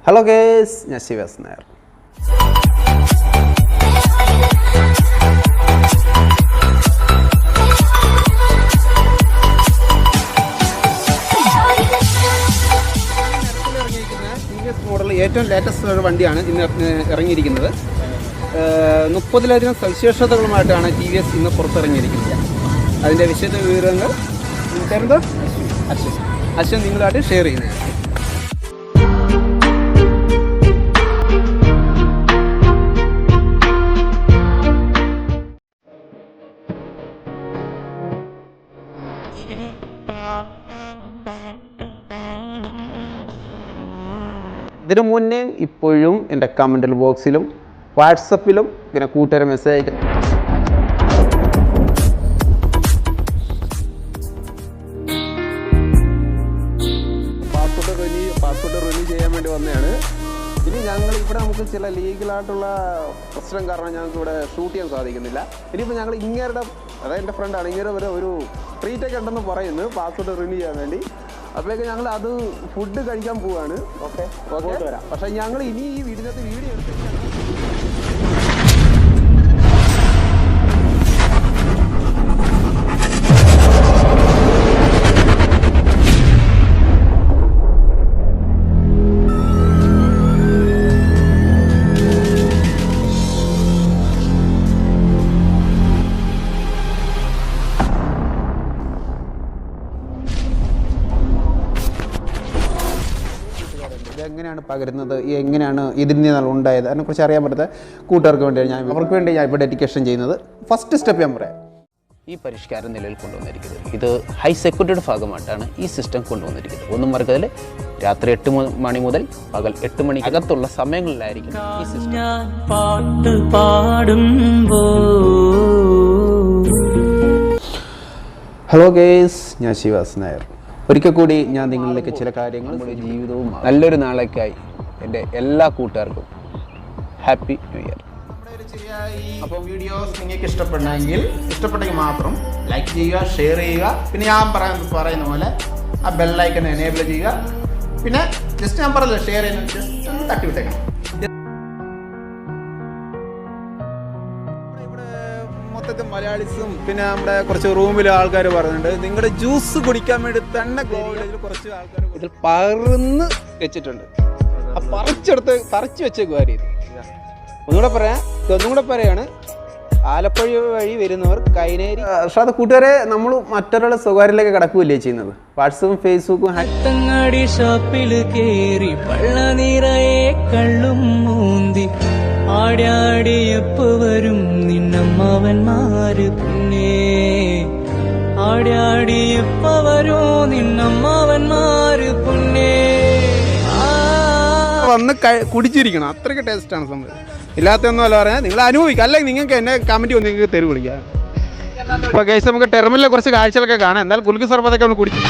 Hello guys, ഞാൻ ശിവാസ് Nair. Model ഏറ്റവും latest ഒരു വണ്ടിയാണ് ഇന്ന് ഇറങ്ങിയിരിക്കുന്നത്. 30,000 സവിശേഷതകളുമായിട്ടാണ് ടി വി എസ് ഇന്ന് പുറത്തിറങ്ങിയിരിക്കുന്നത്. അതിൻ്റെ വിശദ വിവരങ്ങൾ പേരെന്തോ അശ്വൻ നിങ്ങളായിട്ട് ഷെയർ ചെയ്യുന്നത്. ഇതിനു മുന്നേ ഇപ്പോഴും എൻ്റെ കമൻ്റ് ബോക്സിലും വാട്സപ്പിലും പിന്നെ കൂട്ടുകാരെ മെസ്സേജ് പാസ്പോർട്ട് റിന്യൂ ചെയ്യാൻ വേണ്ടി വന്നതാണ്. ഇനി ഞങ്ങൾ ഇവിടെ നമുക്ക് ചില ലീഗലായിട്ടുള്ള പ്രശ്നം കാരണം ഞങ്ങൾക്ക് ഇവിടെ ഷൂട്ട് ചെയ്യാൻ സാധിക്കുന്നില്ല. ഇനിയിപ്പോൾ ഞങ്ങൾ ഇങ്ങേരുടെ, അതായത് എൻ്റെ ഫ്രണ്ടാണ്, ഇങ്ങനെ ഒരു ട്രീറ്റൊക്കെ ഉണ്ടെന്ന് പറയുന്നു പാസ്പോർട്ട് റിന്യൂ ചെയ്യാൻ വേണ്ടി. അപ്പോഴേക്ക് ഞങ്ങൾ അത് ഫുഡ് കഴിക്കാൻ പോവാണ്. ഓക്കെ വരാം. പക്ഷേ ഞങ്ങൾ ഇനി ഈ വീടിനകത്ത് വീഡിയോ എടുത്തിട്ട് എങ്ങനെയാണ് പകരുന്നത്, എങ്ങനെയാണ് ഇതിൽ നിന്നുള്ള ഉണ്ടായത്, അതിനെക്കുറിച്ച് അറിയാൻ പറ്റുന്ന കൂട്ടുകാർക്ക് വേണ്ടിയാണ് അവർക്ക് വേണ്ടി ഞാൻ ഇപ്പോൾ ഡെഡിക്കേഷൻ ചെയ്യുന്നത്. ഫസ്റ്റ് സ്റ്റെപ്പ് ഞാൻ പറയാം. ഈ പരിഷ്കാരം നിലവിൽ കൊണ്ടുവന്നിരിക്കുന്നത് ഇത് ഹൈ സെക്യൂരിറ്റിയുടെ ഭാഗമായിട്ടാണ് ഈ സിസ്റ്റം കൊണ്ടുവന്നിരിക്കുന്നത്. ഒന്നും മറക്കതിൽ രാത്രി 8 മണി മുതൽ പകൽ 8 മണി അകത്തുള്ള സമയങ്ങളിലായിരിക്കും ഈ സിസ്റ്റം. ഹലോ ഗേസ്, ഞാൻ ശിവാസ് നായർ. ഒരിക്കൽ കൂടി ഞാൻ നിങ്ങളിലേക്ക് ചില കാര്യങ്ങൾ, നമ്മുടെ ജീവിതവും നല്ലൊരു നാളേക്കായി എൻ്റെ എല്ലാ കൂട്ടുകാർക്കും ഹാപ്പി ന്യൂ ഇയർ. അപ്പോൾ വീഡിയോസ് നിങ്ങൾക്ക് ഇഷ്ടപ്പെട്ടെങ്കിൽ മാത്രം ലൈക്ക് ചെയ്യുക, ഷെയർ ചെയ്യുക. പിന്നെ ഞാൻ പറയുന്ന പോലെ ആ ബെല്ലൈക്കൺ എനേബിൾ ചെയ്യുക. പിന്നെ ജസ്റ്റ് ഞാൻ പറഞ്ഞല്ലോ ഷെയർ ചെയ്യുന്നത് ജസ്റ്റ് ഒന്ന് തട്ടിവിട്ടേക്കണം. മൊത്തത്തിൽ മലയാളീസും പിന്നെ നമ്മുടെ കുറച്ച് റൂമിലെ ആൾക്കാർ പറയുന്നുണ്ട് നിങ്ങളുടെ ജ്യൂസ് കുടിക്കാൻ വേണ്ടി തന്നെ ഗ്ലോബിൽ കുറച്ച് ആൾക്കാർ ഇതിൽ പറന്ന് വെച്ചിട്ടുണ്ട്. ആ പറിച്ച് വെച്ചേക്കും കാര്യം. ഒന്നുകൂടെ പറയാണ്, ആലപ്പുഴ വഴി വരുന്നവർ കൈനേരി. പക്ഷെ അത് കൂട്ടുകാരെ, നമ്മൾ മറ്റൊരാളെ സ്വകാര്യത്തിലേക്ക് കടക്കുകയല്ലേ ചെയ്യുന്നത്. വാട്സപ്പും ഫേസ്ബുക്കും തങ്ങാടി ഷോപ്പിൽ കേറി പള്ള നിറയെ കള്ളും മൂന്തി ആടാടി എപ്പോ വരും നിന്നമ്മവന്മാര് പുന്നേ, ആടാടി എപ്പോ വരും നിന്നമ്മവന്മാര് പുന്നേ. വന്ന് കുടിച്ചിരിക്കണം, അത്രയ്ക്ക് ടേസ്റ്റാണ് സംഭവം. ഇല്ലാത്തൊന്നും അല്ല പറയാൻ, നിങ്ങൾ അനുഭവിക്കുക. അല്ലെങ്കിൽ നിങ്ങൾക്ക് എന്നെ കമൻറ്റ് വന്ന് നിങ്ങൾക്ക് തെരുവ് വിളിക്കാം. അപ്പോൾ കേസ് നമുക്ക് ടെർമിനലിലെ കുറച്ച് കാഴ്ചകളൊക്കെ കാണാം. എന്തായാലും കുലുക്കി സർബത്തൊക്കെ ഒന്ന് കുടിക്കും.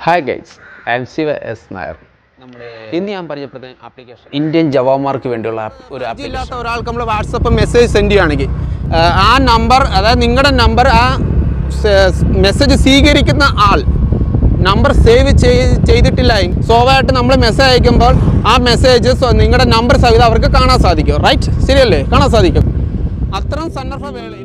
Hi guys, I M Shiva S Nair. ഇന്ന് ഞാൻ പരിചയപ്പെടുന്ന ആപ്ലിക്കേഷൻ ഇന്ത്യൻ ജവാന്മാർക്ക് വേണ്ടിയുള്ള ഒരു ആപ്പ്. ഇല്ലാത്ത ഒരാൾക്ക് നമ്മൾ വാട്സപ്പ് മെസ്സേജ് സെൻഡ് ചെയ്യുകയാണെങ്കിൽ ആ നമ്പർ, അതായത് നിങ്ങളുടെ നമ്പർ, ആ മെസ്സേജ് സ്വീകരിക്കുന്ന ആൾ നമ്പർ സേവ് ചെയ്തിട്ടില്ല എങ്കിൽ സ്വാഭാവികമായിട്ട് നമ്മൾ മെസ്സേജ് അയക്കുമ്പോൾ ആ മെസ്സേജ് നിങ്ങളുടെ നമ്പർ സഹിതം അവർക്ക് കാണാൻ സാധിക്കും. റൈറ്റ്, ശരിയല്ലേ? കാണാൻ സാധിക്കും. അത്തരം സന്ദർഭ വേളയിൽ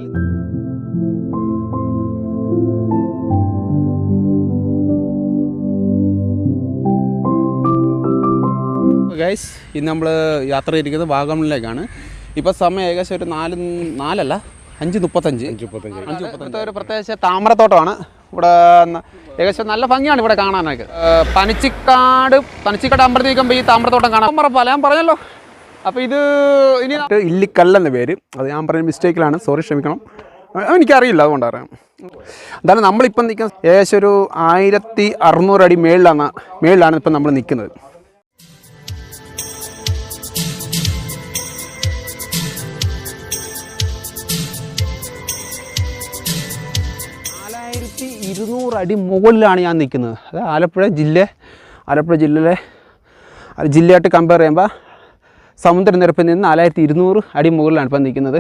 ഗൈസ്, ഇന്ന് നമ്മൾ യാത്ര ചെയ്തിരിക്കുന്നത് വാഗമണിലേക്കാണ്. ഇപ്പോൾ സമയം ഏകദേശം ഒരു 5:35. ഒരു പ്രത്യേകിച്ച് താമരത്തോട്ടമാണ് ഇവിടെ. ഏകദേശം നല്ല ഭംഗിയാണ് ഇവിടെ കാണാനൊക്കെ. പനച്ചിക്കാട് അമ്പലത്തിൽ നിൽക്കുമ്പോൾ ഈ താമരത്തോട്ടം കാണാൻ ഞാൻ പറഞ്ഞല്ലോ. അപ്പോൾ ഇത് ഇനി ഇല്ലിക്കല്ലെന്ന പേര്, അത് ഞാൻ പറഞ്ഞ മിസ്റ്റേക്കിലാണ്, സോറി, ക്ഷമിക്കണം. എനിക്കറിയില്ല, അതുകൊണ്ട് അറിയാം. എന്തായാലും നമ്മളിപ്പം നിൽക്കുന്ന ഏകദേശം ഒരു 1600 അടി മേളിലാണ് ഇപ്പം നമ്മൾ നിൽക്കുന്നത്. 4200 അടി മുകളിലാണ് ഞാൻ നിൽക്കുന്നത്. അത് ആലപ്പുഴ ജില്ലയിലെ ജില്ലയായിട്ട് കമ്പയർ ചെയ്യുമ്പോൾ സമുദ്രനിരപ്പിൽ നിന്ന് 4200 അടി മുകളിലാണ് ഇപ്പം നിൽക്കുന്നത്.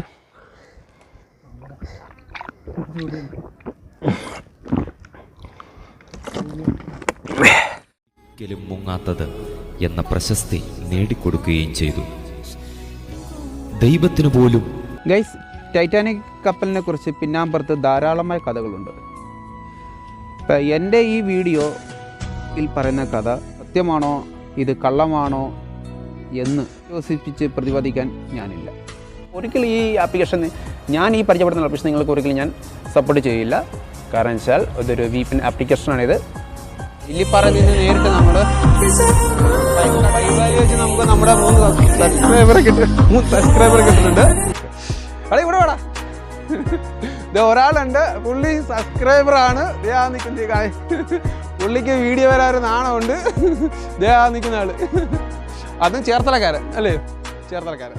ഒരിക്കലും മുങ്ങാത്തത് എന്ന പ്രശസ്തി നേടിക്കൊടുക്കുകയും ചെയ്തു. ദൈവത്തിനു പോലും. ഗൈസ്, ടൈറ്റാനിക് കപ്പലിനെ കുറിച്ച് പിന്നാമ്പുറത്ത് ധാരാളമായ കഥകളുണ്ട്. ഇപ്പം എൻ്റെ ഈ വീഡിയോയിൽ പറയുന്ന കഥ സത്യമാണോ ഇത് കള്ളമാണോ എന്ന് യോസിപ്പിച്ച് പ്രതിപാദിക്കാൻ ഞാനില്ല. ഒരിക്കലും ഈ ആപ്ലിക്കേഷൻ ഞാൻ ഈ പരിചയപ്പെടുന്ന ആപ്ലിക്കേഷൻ നിങ്ങൾക്ക് ഒരിക്കലും ഞാൻ സപ്പോർട്ട് ചെയ്യില്ല. കാരണം വെച്ചാൽ ഇതൊരു VPN ആപ്ലിക്കേഷനാണിത്. ഇല്ലിപ്പാറയിൽ നിന്ന് നേരിട്ട് നമ്മൾ വെച്ച് നമുക്ക് നമ്മുടെ 3 സബ്സ്ക്രൈബർ കിട്ടുന്നുണ്ട്. കളി ഇവിടെ വേടാ, ഇത് ഒരാളുണ്ട്, പുള്ളി സബ്സ്ക്രൈബറാണ്. ദയാ നിൽക്കുന്ന പുള്ളിക്ക് വീഡിയോ വരാറ് നാണമുണ്ട്. ദയാ നിൽക്കുന്ന ആള്, അതും ചേർത്തലക്കാരൻ അല്ലേ, ചേർത്തലക്കാരൻ.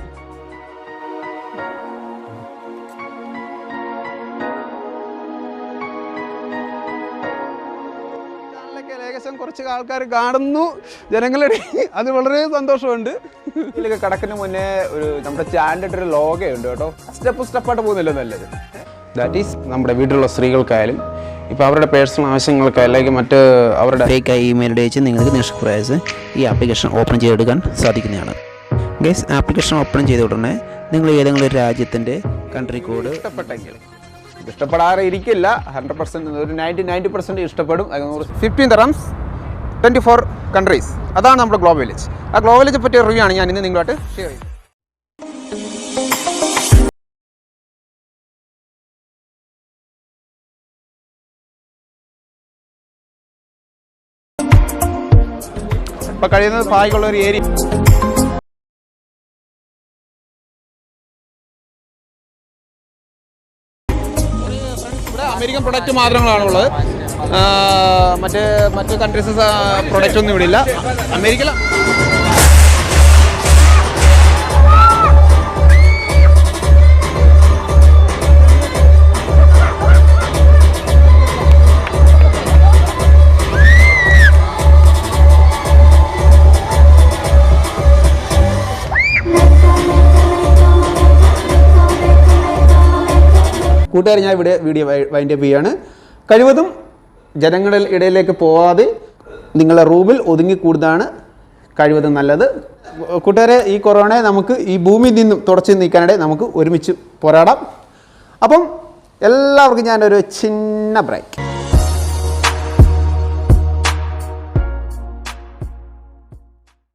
ഏകദേശം കുറച്ച് ആൾക്കാർ കാണുന്നു ജനങ്ങളുടെ, അത് വളരെ സന്തോഷമുണ്ട്. ഇതിലൊക്കെ കടക്കുന്ന മുന്നേ ഒരു നമ്മുടെ ചാനലിട്ടൊരു ലോഗയുണ്ട് കേട്ടോ. സ്റ്റെപ്പായിട്ട് പോകുന്നില്ല നല്ലത്. ദാറ്റ് ഈസ് നമ്മുടെ വീട്ടിലുള്ള സ്ത്രീകൾക്കായാലും ഇപ്പോൾ അവരുടെ പേഴ്സണൽ ആവശ്യങ്ങൾക്ക് അല്ലെങ്കിൽ മറ്റ് അവരുടെ ഫേക്കായി ഇമെയിൽ അയച്ച് നിങ്ങൾക്ക് നിഷ്പ്രയാസം ഈ ആപ്ലിക്കേഷൻ ഓപ്പൺ ചെയ്തെടുക്കാൻ സാധിക്കുന്നതാണ്. ഗൈസ്, ആപ്ലിക്കേഷൻ ഓപ്പൺ ചെയ്ത ഉടനെ നിങ്ങൾ ഏതെങ്കിലും ഒരു രാജ്യത്തിൻ്റെ കൺട്രി കോഡ് ഇഷ്ടപ്പെട്ടെങ്കിൽ, ഇഷ്ടപ്പെടാതെ ഇരിക്കില്ല, 100% ഒരു 90% ഇഷ്ടപ്പെടും. 15 dirhams 24 കൺട്രീസ്, അതാണ് നമ്മുടെ ഗ്ലോബൽ വില്ലേജ്. ആ ഗ്ലോബൽ വില്ലേജ് പറ്റിയ റിവ്യൂ ആണ് ഞാൻ ഇന്ന് നിങ്ങളായിട്ട് ഷെയർ ചെയ്യുന്നത്. ഇപ്പോൾ കഴിയുന്നത് ഭാഗ്യമുള്ള ഒരു ഏരിയ. ഇവിടെ അമേരിക്കൻ പ്രൊഡക്റ്റ് മാത്രങ്ങളാണുള്ളത്. മറ്റ് കൺട്രീസ് പ്രൊഡക്റ്റ് ഒന്നും ഇവിടെ ഇല്ല. അമേരിക്കയില കൂട്ടുകാർ, ഞാൻ ഇവിടെ വീഡിയോ വൈൻഡ് അപ്പ് ചെയ്യാണ്. കഴിവതും ജനങ്ങളുടെ ഇടയിലേക്ക് പോവാതെ നിങ്ങളുടെ റൂമിൽ ഒതുങ്ങിക്കൂടുന്നതാണ് കഴിവതും നല്ലത്. കൂട്ടുകാരെ, ഈ കൊറോണയെ നമുക്ക് ഈ ഭൂമിയിൽ നിന്നും തുടച്ചു നീക്കാനിടെ നമുക്ക് ഒരുമിച്ച് പോരാടാം. അപ്പം എല്ലാവർക്കും ഞാനൊരു ചിന്ന ബ്രേക്ക്.